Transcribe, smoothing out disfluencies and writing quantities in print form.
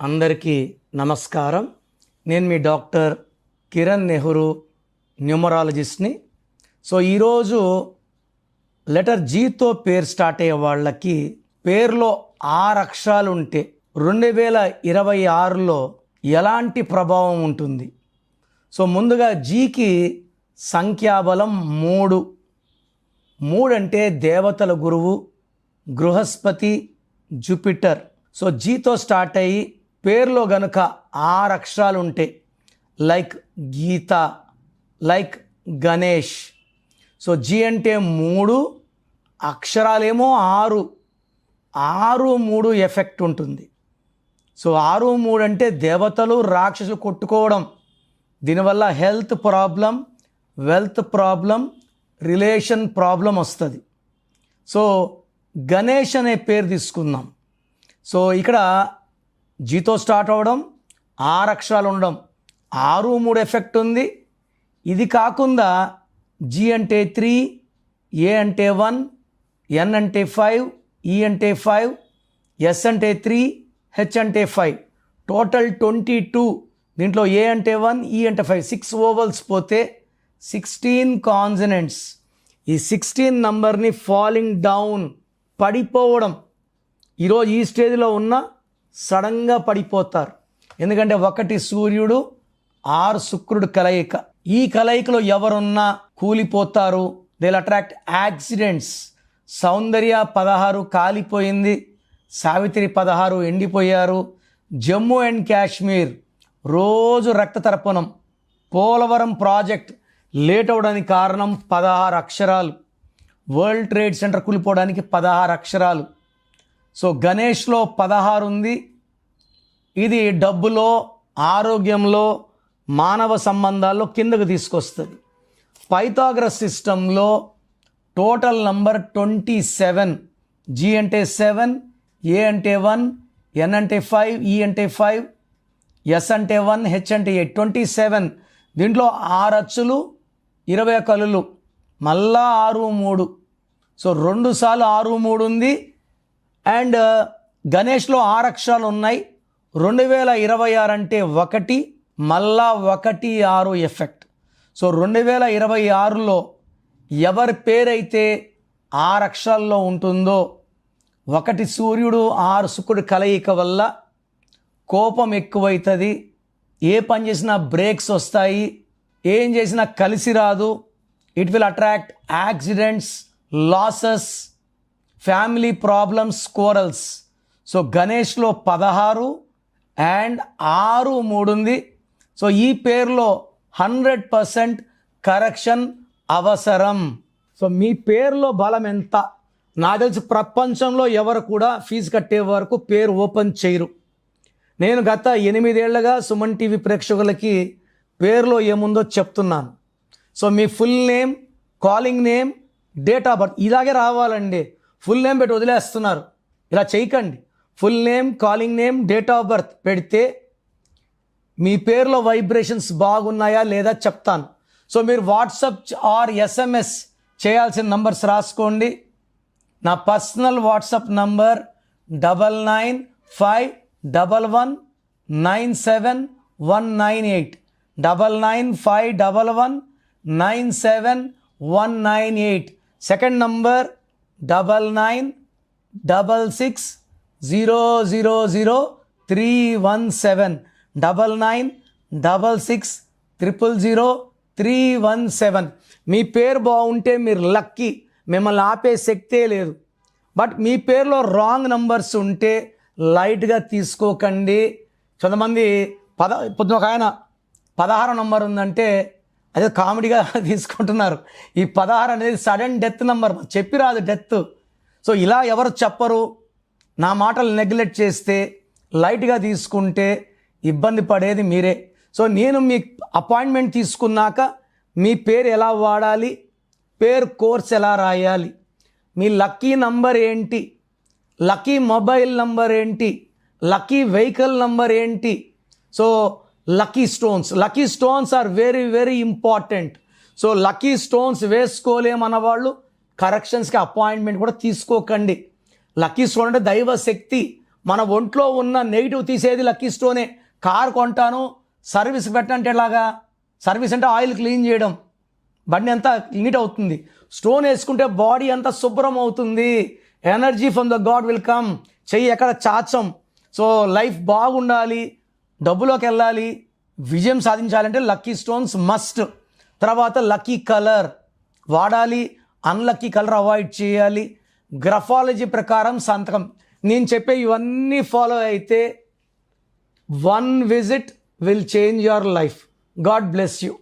అందరికీ నమస్కారం. నేను మీ డాక్టర్ కిరణ్ నెహ్రూ, న్యూమరాలజిస్ట్ని. ఈరోజు లెటర్ జీతో పేరు స్టార్ట్ అయ్యే వాళ్ళకి పేరులో 6 అక్షరాలు ఉంటే 2026లో ఎలాంటి ప్రభావం ఉంటుంది? ముందుగా జీకి సంఖ్యాబలం 3. 3 అంటే దేవతల గురువు బృహస్పతి, జూపిటర్. జీతో స్టార్ట్ అయ్యి పేరులో గనుక 6 అక్షరాలు ఉంటే లైక్ గీత, లైక్ గణేష్. జీ అంటే 3, అక్షరాలేమో 6. 6, 3 ఎఫెక్ట్ ఉంటుంది. 6, 3 అంటే దేవతలు రాక్షసులు కొట్టుకోవడం. దీనివల్ల health problem, wealth problem, relation problem వస్తుంది. గణేష్ అనే పేరు తీసుకుందాం. ఇక్కడ జీతో స్టార్ట్ అవ్వడం, 6 అక్షరాలు ఉండడం, 6, 3 ఎఫెక్ట్ ఉంది. ఇది కాకుండా జీ అంటే 3, ఏ అంటే 1, ఎన్ అంటే 5, ఈ అంటే 5, ఎస్ అంటే 3, హెచ్ అంటే 5, టోటల్ 22. దీంట్లో ఏ అంటే 1, ఈ అంటే 5, 6 ఓవల్స్ పోతే 16 కాన్సనెంట్స్. ఈ 16 నంబర్ని ఫాలింగ్ డౌన్, పడిపోవడం. ఈరోజు ఈ స్టేజ్లో ఉన్న సడన్గా పడిపోతారు. ఎందుకంటే 1 సూర్యుడు, 6 శుక్రుడు కలయిక. ఈ కలయికలో ఎవరున్నా కూలిపోతారు. They will attract accidents. Soundarya 16 కాలిపోయింది, సావిత్రి 16 ఎండిపోయారు. జమ్మూ అండ్ కాశ్మీర్ రోజు రక్త తర్పణం. పోలవరం ప్రాజెక్ట్ లేట్ అవ్వడానికి కారణం 16 అక్షరాలు. వరల్డ్ ట్రేడ్ సెంటర్ కూలిపోవడానికి 16 అక్షరాలు. గణేష్లో 16 ఉంది. ఇది డబ్బులో, ఆరోగ్యంలో, మానవ సంబంధాల్లో కిందకు తీసుకొస్తుంది. పైథాగరస్ సిస్టంలో టోటల్ నంబర్ 27. జీ అంటే 7, ఏ అంటే 1, ఎన్ అంటే 5, ఈ అంటే 5, ఎస్ అంటే 1, హెచ్ అంటే 8, 27. దీంట్లో 6 అచ్చులు, 20 కలులు, మళ్ళా 6, 3. 2 సార్లు 6, 3 ఉంది. అండ్ గణేష్లో 6 అక్షరాలు ఉన్నాయి. 2026 అంటే 1, మళ్ళా 1, 6 ఎఫెక్ట్. 2026లో ఎవరి పేరైతే 6 అక్షరాల్లో ఉంటుందో, 1 సూర్యుడు, 6 శుక్రుడు కలయిక వల్ల కోపం ఎక్కువవుతుంది. ఏ పని చేసినా బ్రేక్స్ వస్తాయి, ఏం చేసినా కలిసి రాదు. It will attract accidents, losses, family problems, quarrels. గణేష్లో 16 అండ్ 6, 3 ఉంది. ఈ పేరులో 100% కరెక్షన్ అవసరం. మీ పేరులో బలం ఎంత? నాకు తెలిసి ప్రపంచంలో ఎవరు కూడా ఫీజు కట్టే వరకు పేరు ఓపెన్ చేయరు. నేను గత 8 ఏళ్లుగా సుమన్ టీవీ ప్రేక్షకులకి పేరులో ఏముందో చెప్తున్నాను. మీ full name, calling name, date of birth ఇలాగే రావాలండి. ఫుల్ నేమ్ పెట్టి వదిలేస్తున్నారు. ఇలా చేయకండి. Full name, calling name, date of birth పెడితే మీ పేరులో వైబ్రేషన్స్ బాగున్నాయా లేదా చెప్తాను. మీరు వాట్సాప్ ఆర్ ఎస్ఎంఎస్ చేయాల్సిన నంబర్స్ రాసుకోండి. నా personal WhatsApp number 9951197198, 9951197198. Second number 9966000317, 9966000317. మీ పేరు బాగుంటే మీరు లక్కీ, మిమ్మల్ని ఆపే శక్తే లేదు. బట్ మీ పేరులో రాంగ్ నంబర్స్ ఉంటే లైట్గా తీసుకోకండి. కొంతమంది పొద్దున ఒక ఆయన 16 నంబర్ ఉందంటే అదే కామెడీగా తీసుకుంటున్నారు. ఈ 16 అనేది సడన్ డెత్ నంబర్, చెప్పి రాదు డెత్. ఇలా ఎవరు చెప్పరు. నా మాటలు నెగ్లెక్ట్ చేస్తే, లైట్గా తీసుకుంటే ఇబ్బంది పడేది మీరే. నేను మీ అపాయింట్మెంట్ తీసుకున్నాక మీ పేరు ఎలా వాడాలి, పేరు కోర్స్ ఎలా రాయాలి, మీ లక్కీ నంబర్ ఏంటి, లక్కీ మొబైల్ నంబర్ ఏంటి, లక్కీ వెహికల్ నంబర్ ఏంటి. Lucky stones are very very important. Lucky stones వేసుకోలేమన్న వాళ్ళు కరెక్షన్స్కి అపాయింట్మెంట్ కూడా తీసుకోకండి. లక్కీ స్టోన్ అంటే దైవ శక్తి, మన ఒంట్లో ఉన్న నెగిటివ్ తీసేది లక్కీ స్టోనే. కార్ కొంటాను, సర్వీస్ పెట్టంటే ఎలాగా? సర్వీస్ అంటే ఆయిల్ క్లీన్ చేయడం, బండి అంతా నీట్ అవుతుంది. స్టోన్ వేసుకుంటే బాడీ అంతా శుభ్రం అవుతుంది. Energy from the God will come. చెయ్యి ఎక్కడ చాచం. సో లైఫ్ బాగుండాలి, డబ్బులోకి వెళ్ళాలి, విజయం సాధించాలంటే లక్కీ స్టోన్స్ మస్ట్. తర్వాత లక్కీ కలర్ వాడాలి, అన్లక్కీ కలర్ అవాయిడ్ చేయాలి. గ్రఫాలజీ ప్రకారం సంతకం. నేను చెప్పే ఇవన్నీ ఫాలో అయితే 1 visit will change your life. God bless you.